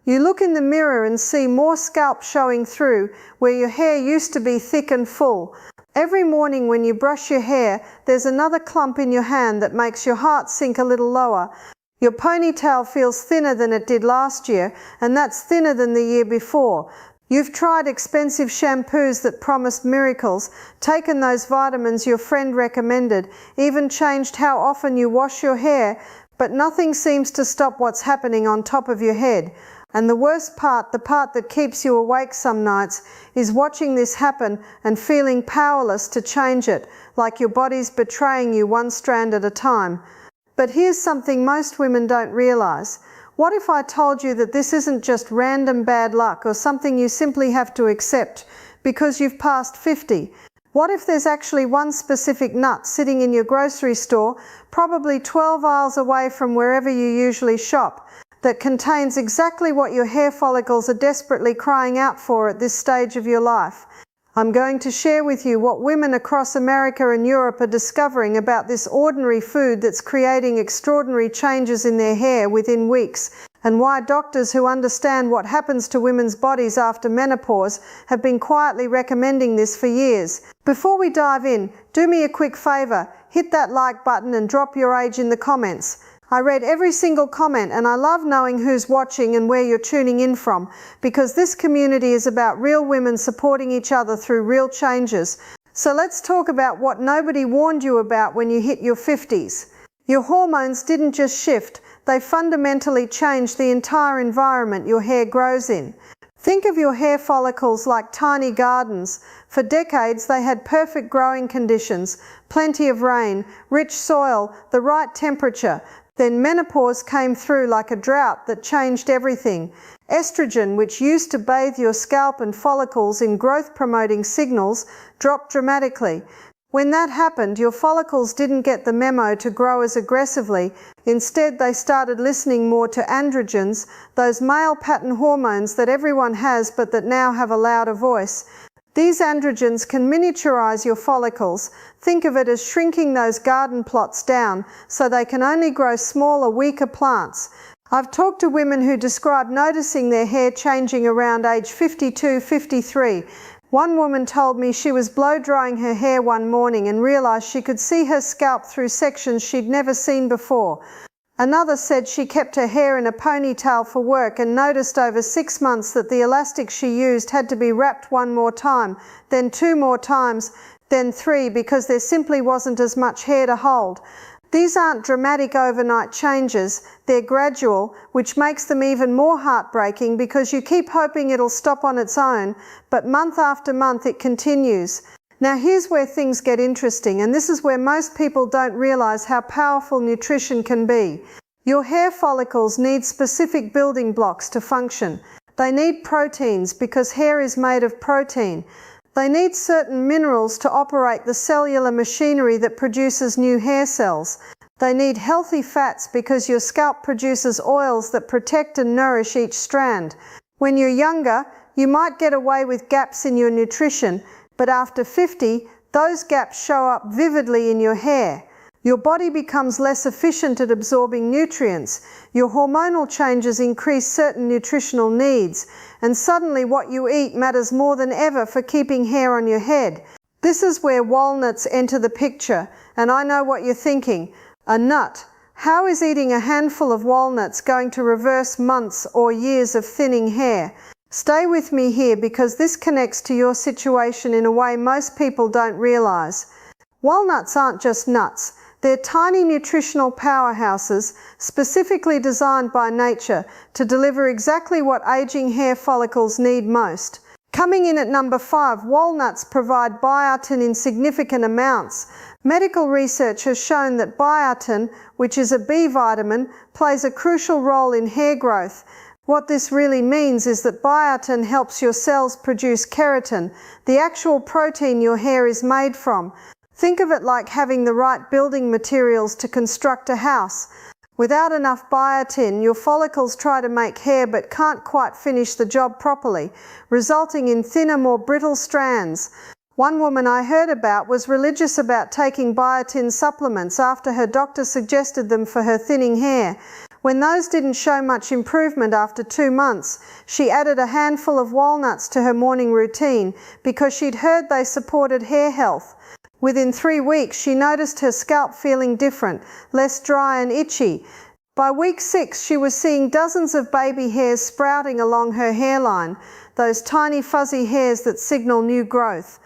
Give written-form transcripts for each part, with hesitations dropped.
You look in the mirror and see more scalp showing through where your hair used to be thick and full. Every morning when you brush your hair, there's another clump in your hand that makes your heart sink a little lower. Your ponytail feels thinner than it did last year, and that's thinner than the year before. You've tried expensive shampoos that promised miracles, taken those vitamins your friend recommended, even changed how often you wash your hair, but nothing seems to stop what's happening on top of your head. And the worst part, the part that keeps you awake some nights, is watching this happen and feeling powerless to change it, like your body's betraying you one strand at a time. But here's something most women don't realize. What if I told you that this isn't just random bad luck or something you simply have to accept because you've passed 50? What if there's actually one specific nut sitting in your grocery store, probably 12 aisles away from wherever you usually shop, that contains exactly what your hair follicles are desperately crying out for at this stage of your life? I'm going to share with you what women across America and Europe are discovering about this ordinary food that's creating extraordinary changes in their hair within weeks, and why doctors who understand what happens to women's bodies after menopause have been quietly recommending this for years. Before we dive in, do me a quick favor, hit that like button and drop your age in the comments. I read every single comment, and I love knowing who's watching and where you're tuning in from, because this community is about real women supporting each other through real changes. So let's talk about what nobody warned you about when you hit your 50s. Your hormones didn't just shift, they fundamentally changed the entire environment your hair grows in. Think of your hair follicles like tiny gardens. For decades they had perfect growing conditions, plenty of rain, rich soil, the right temperature. Then menopause came through like a drought that changed everything. Estrogen, which used to bathe your scalp and follicles in growth-promoting signals, dropped dramatically. When that happened, your follicles didn't get the memo to grow as aggressively. Instead, they started listening more to androgens, those male pattern hormones that everyone has but that now have a louder voice. These androgens can miniaturize your follicles. Think of it as shrinking those garden plots down so they can only grow smaller, weaker plants. I've talked to women who describe noticing their hair changing around age 52, 53. One woman told me she was blow-drying her hair one morning and realized she could see her scalp through sections she'd never seen before. Another said she kept her hair in a ponytail for work and noticed over 6 months that the elastic she used had to be wrapped one more time, then 2 more times, then 3, because there simply wasn't as much hair to hold. These aren't dramatic overnight changes, they're gradual, which makes them even more heartbreaking because you keep hoping it'll stop on its own, but month after month it continues. Now here's where things get interesting, and this is where most people don't realize how powerful nutrition can be. Your hair follicles need specific building blocks to function. They need proteins because hair is made of protein. They need certain minerals to operate the cellular machinery that produces new hair cells. They need healthy fats because your scalp produces oils that protect and nourish each strand. When you're younger, you might get away with gaps in your nutrition, but after 50, those gaps show up vividly in your hair. Your body becomes less efficient at absorbing nutrients, your hormonal changes increase certain nutritional needs, and suddenly what you eat matters more than ever for keeping hair on your head. This is where walnuts enter the picture, and I know what you're thinking. A nut. How is eating a handful of walnuts going to reverse months or years of thinning hair? Stay with me here because this connects to your situation in a way most people don't realize. Walnuts aren't just nuts. They're tiny nutritional powerhouses specifically designed by nature to deliver exactly what aging hair follicles need most. Coming in at number 5, walnuts provide biotin in significant amounts. Medical research has shown that biotin, which is a B vitamin, plays a crucial role in hair growth. What this really means is that biotin helps your cells produce keratin, the actual protein your hair is made from. Think of it like having the right building materials to construct a house. Without enough biotin, your follicles try to make hair but can't quite finish the job properly, resulting in thinner, more brittle strands. One woman I heard about was religious about taking biotin supplements after her doctor suggested them for her thinning hair. When those didn't show much improvement after 2 months, she added a handful of walnuts to her morning routine because she'd heard they supported hair health. Within 3 weeks, she noticed her scalp feeling different, less dry and itchy. By week 6, she was seeing dozens of baby hairs sprouting along her hairline, those tiny fuzzy hairs that signal new growth.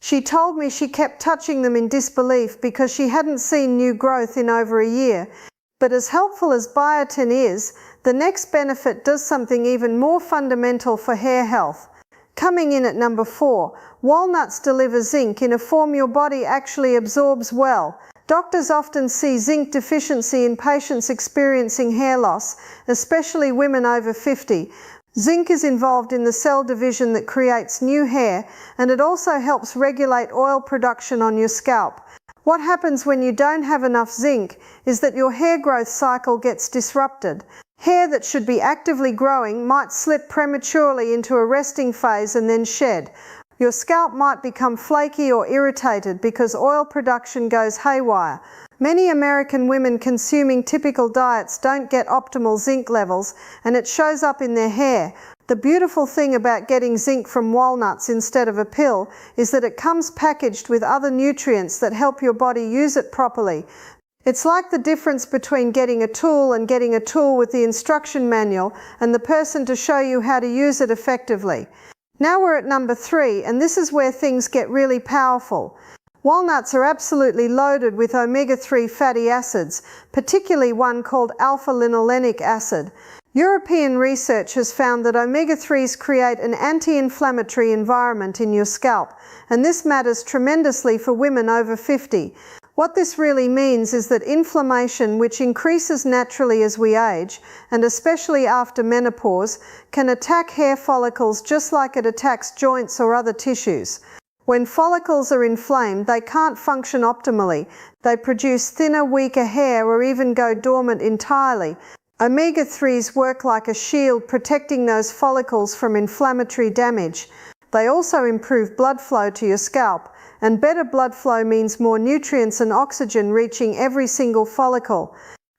She told me she kept touching them in disbelief because she hadn't seen new growth in over a year. But as helpful as biotin is, the next benefit does something even more fundamental for hair health. Coming in at number 4, walnuts deliver zinc in a form your body actually absorbs well. Doctors often see zinc deficiency in patients experiencing hair loss, especially women over 50. Zinc is involved in the cell division that creates new hair, and it also helps regulate oil production on your scalp. What happens when you don't have enough zinc is that your hair growth cycle gets disrupted. Hair that should be actively growing might slip prematurely into a resting phase and then shed. Your scalp might become flaky or irritated because oil production goes haywire. Many American women consuming typical diets don't get optimal zinc levels, and it shows up in their hair. The beautiful thing about getting zinc from walnuts instead of a pill is that it comes packaged with other nutrients that help your body use it properly. It's like the difference between getting a tool and getting a tool with the instruction manual and the person to show you how to use it effectively. Now we're at number 3, and this is where things get really powerful. Walnuts are absolutely loaded with omega-3 fatty acids, particularly one called alpha-linolenic acid. European research has found that omega-3s create an anti-inflammatory environment in your scalp, and this matters tremendously for women over 50. What this really means is that inflammation, which increases naturally as we age, and especially after menopause, can attack hair follicles just like it attacks joints or other tissues. When follicles are inflamed, they can't function optimally. They produce thinner, weaker hair or even go dormant entirely. Omega-3s work like a shield, protecting those follicles from inflammatory damage. They also improve blood flow to your scalp, and better blood flow means more nutrients and oxygen reaching every single follicle.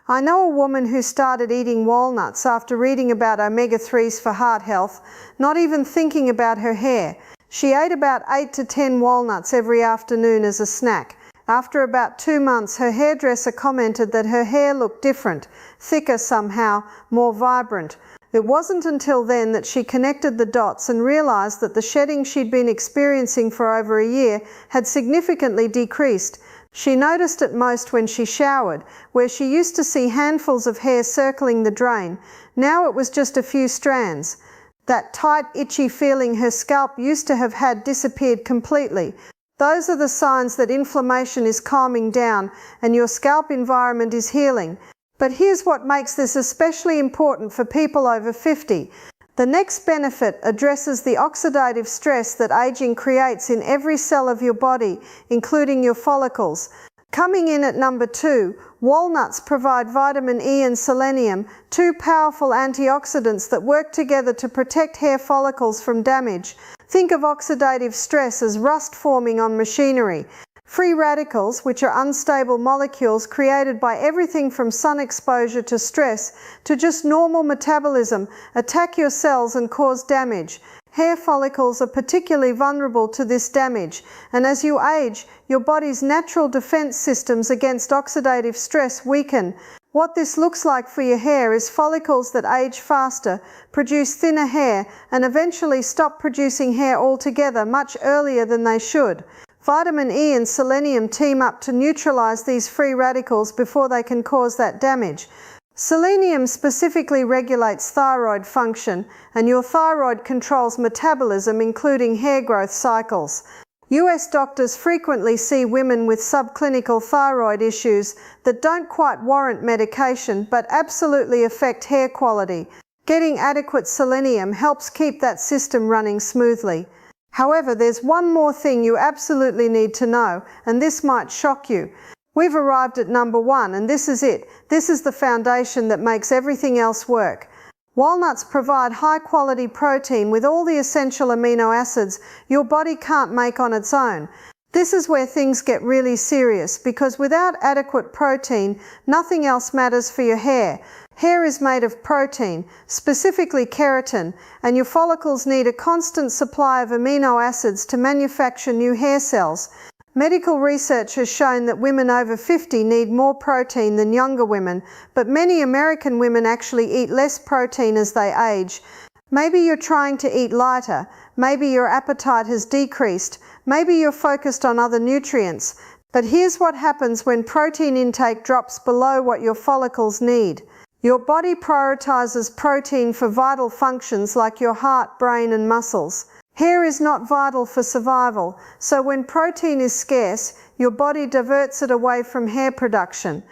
I know a woman who started eating walnuts after reading about omega-3s for heart health, not even thinking about her hair. She ate about 8 to 10 walnuts every afternoon as a snack. After about 2 months, her hairdresser commented that her hair looked different, thicker somehow, more vibrant. It wasn't until then that she connected the dots and realized that the shedding she'd been experiencing for over a year had significantly decreased. She noticed it most when she showered, where she used to see handfuls of hair circling the drain. Now it was just a few strands. That tight, itchy feeling her scalp used to have had disappeared completely. Those are the signs that inflammation is calming down and your scalp environment is healing. But here's what makes this especially important for people over 50. The next benefit addresses the oxidative stress that aging creates in every cell of your body, including your follicles. Coming in at number 2, walnuts provide vitamin E and selenium, 2 powerful antioxidants that work together to protect hair follicles from damage. Think of oxidative stress as rust forming on machinery. Free radicals, which are unstable molecules created by everything from sun exposure to stress to just normal metabolism, attack your cells and cause damage. Hair follicles are particularly vulnerable to this damage, and as you age, your body's natural defense systems against oxidative stress weaken. What this looks like for your hair is follicles that age faster, produce thinner hair, and eventually stop producing hair altogether much earlier than they should. Vitamin E and selenium team up to neutralize these free radicals before they can cause that damage. Selenium specifically regulates thyroid function, and your thyroid controls metabolism, including hair growth cycles. US doctors frequently see women with subclinical thyroid issues that don't quite warrant medication but absolutely affect hair quality. Getting adequate selenium helps keep that system running smoothly. However, there's one more thing you absolutely need to know, and this might shock you. We've arrived at number 1, and this is it. This is the foundation that makes everything else work. Walnuts provide high-quality protein with all the essential amino acids your body can't make on its own. This is where things get really serious, because without adequate protein, nothing else matters for your hair. Hair is made of protein, specifically keratin, and your follicles need a constant supply of amino acids to manufacture new hair cells. Medical research has shown that women over 50 need more protein than younger women, but many American women actually eat less protein as they age. Maybe you're trying to eat lighter, maybe your appetite has decreased, maybe you're focused on other nutrients. But here's what happens when protein intake drops below what your follicles need. Your body prioritizes protein for vital functions like your heart, brain, and muscles. Hair is not vital for survival, so when protein is scarce, your body diverts it away from hair production.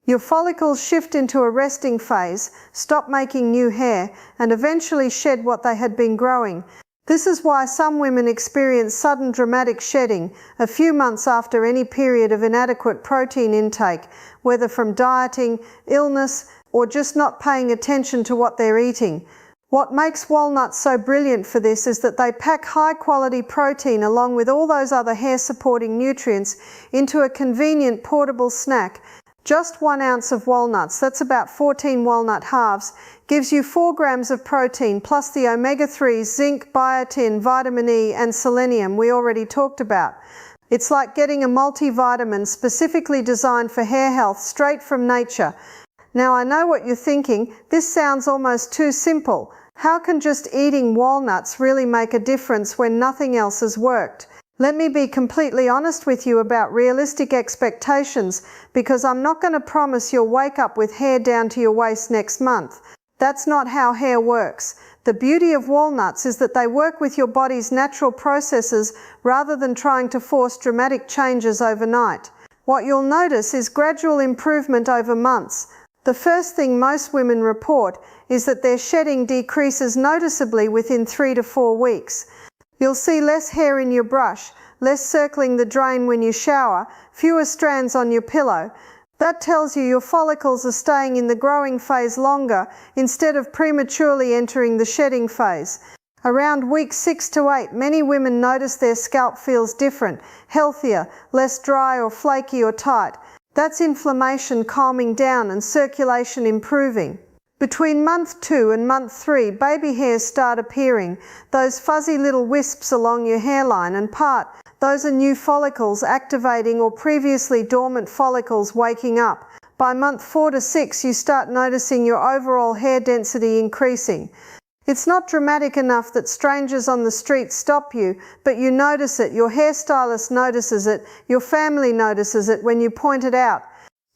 Your follicles shift into a resting phase, stop making new hair, and eventually shed what they had been growing. This is why some women experience sudden dramatic shedding a few months after any period of inadequate protein intake, whether from dieting, illness, or just not paying attention to what they're eating. What makes walnuts so brilliant for this is that they pack high-quality protein along with all those other hair-supporting nutrients into a convenient portable snack. Just 1 ounce of walnuts, that's about 14 walnut halves, gives you 4 grams of protein plus the omega-3s, zinc, biotin, vitamin E and selenium we already talked about. It's like getting a multivitamin specifically designed for hair health straight from nature. Now I know what you're thinking, this sounds almost too simple. How can just eating walnuts really make a difference when nothing else has worked? Let me be completely honest with you about realistic expectations, because I'm not going to promise you'll wake up with hair down to your waist next month. That's not how hair works. The beauty of walnuts is that they work with your body's natural processes rather than trying to force dramatic changes overnight. What you'll notice is gradual improvement over months. The first thing most women report is that their shedding decreases noticeably within 3 to 4 weeks. You'll see less hair in your brush, less circling the drain when you shower, fewer strands on your pillow. That tells you your follicles are staying in the growing phase longer instead of prematurely entering the shedding phase. Around week 6 to 8, many women notice their scalp feels different, healthier, less dry or flaky or tight. That's inflammation calming down and circulation improving. Between month 2 and month 3, baby hairs start appearing, those fuzzy little wisps along your hairline and part. Those are new follicles activating or previously dormant follicles waking up. By month 4 to 6, you start noticing your overall hair density increasing. It's not dramatic enough that strangers on the street stop you, but you notice it, your hairstylist notices it, your family notices it when you point it out.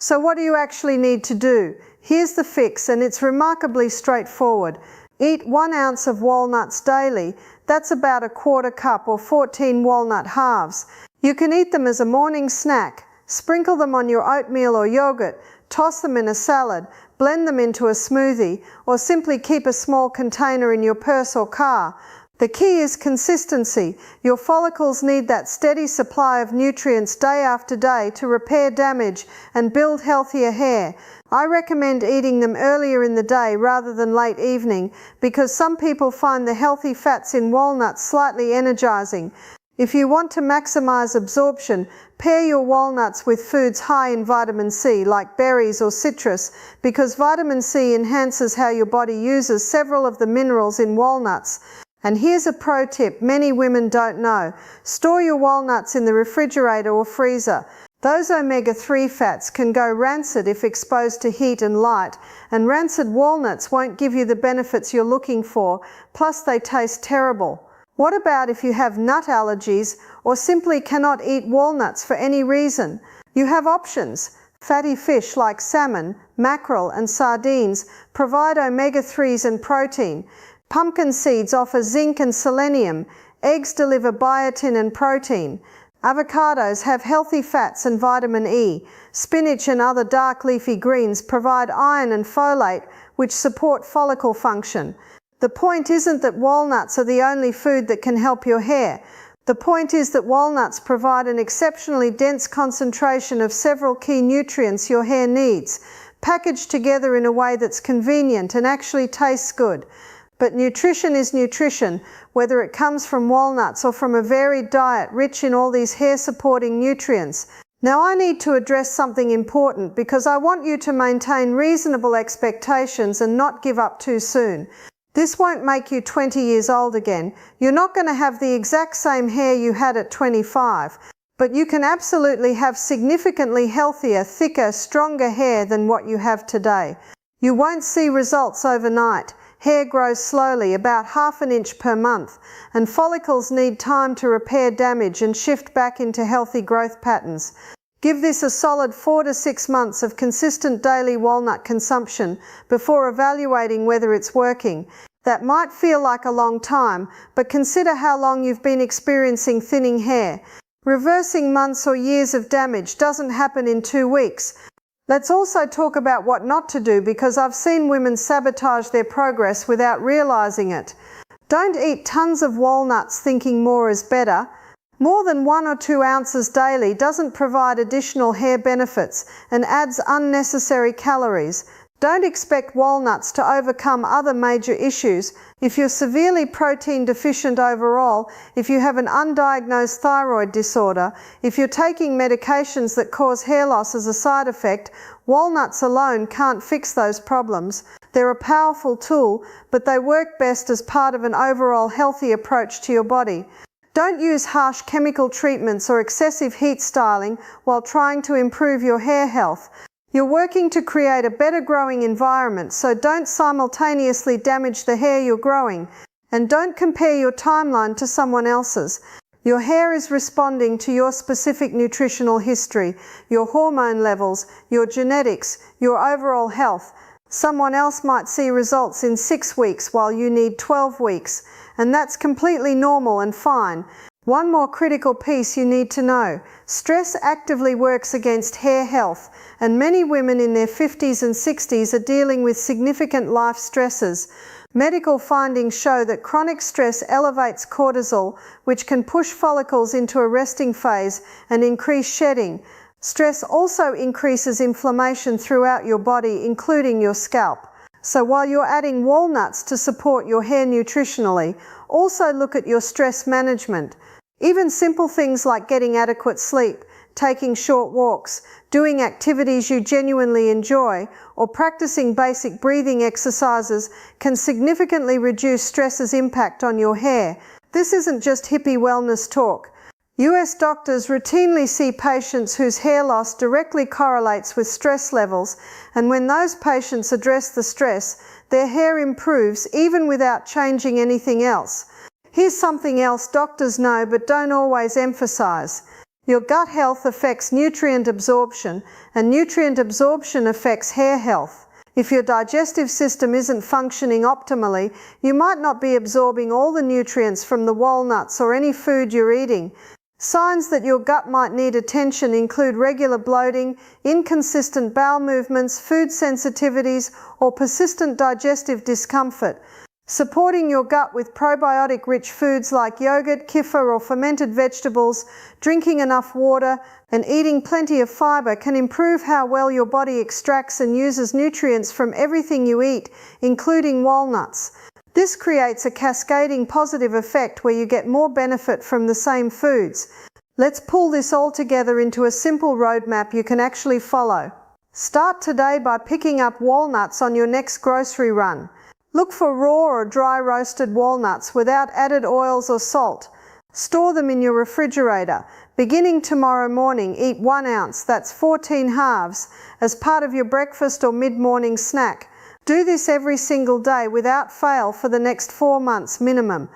So what do you actually need to do? Here's the fix, and it's remarkably straightforward. Eat 1 ounce of walnuts daily. That's about a 1/4 cup or 14 walnut halves. You can eat them as a morning snack. Sprinkle them on your oatmeal or yogurt, toss them in a salad, blend them into a smoothie, or simply keep a small container in your purse or car. The key is consistency. Your follicles need that steady supply of nutrients day after day to repair damage and build healthier hair. I recommend eating them earlier in the day rather than late evening, because some people find the healthy fats in walnuts slightly energizing. If you want to maximize absorption, pair your walnuts with foods high in vitamin C like berries or citrus, because vitamin C enhances how your body uses several of the minerals in walnuts. And here's a pro tip many women don't know. Store your walnuts in the refrigerator or freezer. Those omega-3 fats can go rancid if exposed to heat and light, and rancid walnuts won't give you the benefits you're looking for, plus they taste terrible. What about if you have nut allergies or simply cannot eat walnuts for any reason? You have options. Fatty fish like salmon, mackerel and sardines provide omega-3s and protein. Pumpkin seeds offer zinc and selenium. Eggs deliver biotin and protein. Avocados have healthy fats and vitamin E. Spinach and other dark leafy greens provide iron and folate, which support follicle function. The point isn't that walnuts are the only food that can help your hair. The point is that walnuts provide an exceptionally dense concentration of several key nutrients your hair needs, packaged together in a way that's convenient and actually tastes good. But nutrition is nutrition, whether it comes from walnuts or from a varied diet rich in all these hair-supporting nutrients. Now I need to address something important because I want you to maintain reasonable expectations and not give up too soon. This won't make you 20 years old again. You're not going to have the exact same hair you had at 25, but you can absolutely have significantly healthier, thicker, stronger hair than what you have today. You won't see results overnight. Hair grows slowly, about ½ inch per month, and follicles need time to repair damage and shift back into healthy growth patterns. Give this a solid 4 to 6 months of consistent daily walnut consumption before evaluating whether it's working. That might feel like a long time, but consider how long you've been experiencing thinning hair. Reversing months or years of damage doesn't happen in 2 weeks. Let's also talk about what not to do, because I've seen women sabotage their progress without realizing it. Don't eat tons of walnuts thinking more is better. More than 1 or 2 ounces daily doesn't provide additional hair benefits and adds unnecessary calories. Don't expect walnuts to overcome other major issues. If you're severely protein deficient overall, if you have an undiagnosed thyroid disorder, if you're taking medications that cause hair loss as a side effect, walnuts alone can't fix those problems. They're a powerful tool, but they work best as part of an overall healthy approach to your body. Don't use harsh chemical treatments or excessive heat styling while trying to improve your hair health. You're working to create a better growing environment, so don't simultaneously damage the hair you're growing, and don't compare your timeline to someone else's. Your hair is responding to your specific nutritional history, your hormone levels, your genetics, your overall health. Someone else might see results in 6 weeks while you need 12 weeks, and that's completely normal and fine. One more critical piece you need to know. Stress actively works against hair health, and many women in their 50s and 60s are dealing with significant life stresses. Medical findings show that chronic stress elevates cortisol, which can push follicles into a resting phase and increase shedding. Stress also increases inflammation throughout your body, including your scalp. So while you're adding walnuts to support your hair nutritionally, also look at your stress management. Even simple things like getting adequate sleep, taking short walks, doing activities you genuinely enjoy, or practicing basic breathing exercises can significantly reduce stress's impact on your hair. This isn't just hippie wellness talk. US doctors routinely see patients whose hair loss directly correlates with stress levels, and when those patients address the stress, their hair improves even without changing anything else. Here's something else doctors know but don't always emphasize. Your gut health affects nutrient absorption, and nutrient absorption affects hair health. If your digestive system isn't functioning optimally, you might not be absorbing all the nutrients from the walnuts or any food you're eating. Signs that your gut might need attention include regular bloating, inconsistent bowel movements, food sensitivities, or persistent digestive discomfort. Supporting your gut with probiotic-rich foods like yogurt, kefir, or fermented vegetables, drinking enough water, and eating plenty of fiber can improve how well your body extracts and uses nutrients from everything you eat, including walnuts. This creates a cascading positive effect where you get more benefit from the same foods. Let's pull this all together into a simple roadmap you can actually follow. Start today by picking up walnuts on your next grocery run. Look for raw or dry roasted walnuts without added oils or salt. Store them in your refrigerator. Beginning tomorrow morning, eat 1 ounce, that's 14 halves, as part of your breakfast or mid-morning snack. Do this every single day without fail for the next 4 months minimum.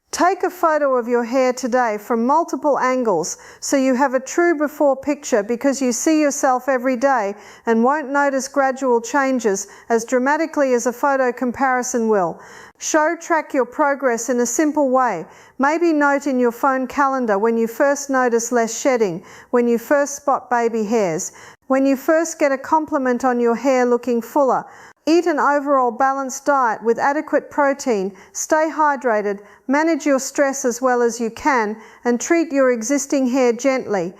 Take a photo of your hair today from multiple angles so you have a true before picture, because you see yourself every day and won't notice gradual changes as dramatically as a photo comparison will. Track your progress in a simple way. Maybe note in your phone calendar when you first notice less shedding, when you first spot baby hairs, when you first get a compliment on your hair looking fuller. Eat an overall balanced diet with adequate protein, stay hydrated, manage your stress as well as you can, and treat your existing hair gently.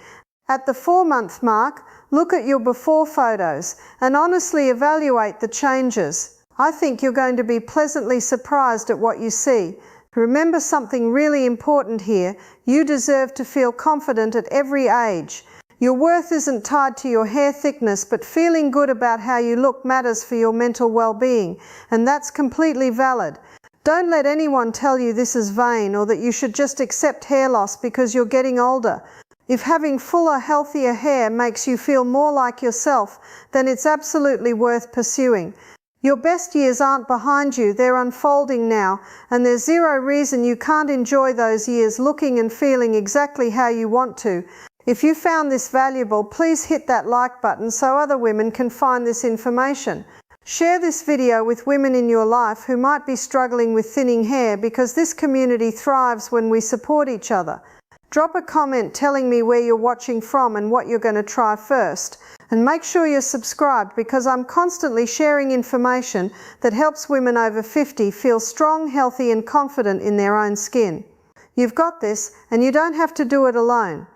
At the 4-month mark, look at your before photos and honestly evaluate the changes. I think you're going to be pleasantly surprised at what you see. Remember something really important here: you deserve to feel confident at every age. Your worth isn't tied to your hair thickness, but feeling good about how you look matters for your mental well-being, and that's completely valid. Don't let anyone tell you this is vain or that you should just accept hair loss because you're getting older. If having fuller, healthier hair makes you feel more like yourself, then it's absolutely worth pursuing. Your best years aren't behind you, they're unfolding now, and there's zero reason you can't enjoy those years looking and feeling exactly how you want to. If you found this valuable, please hit that like button so other women can find this information. Share this video with women in your life who might be struggling with thinning hair, because this community thrives when we support each other. Drop a comment telling me where you're watching from and what you're going to try first. And make sure you're subscribed, because I'm constantly sharing information that helps women over 50 feel strong, healthy and confident in their own skin. You've got this, and you don't have to do it alone.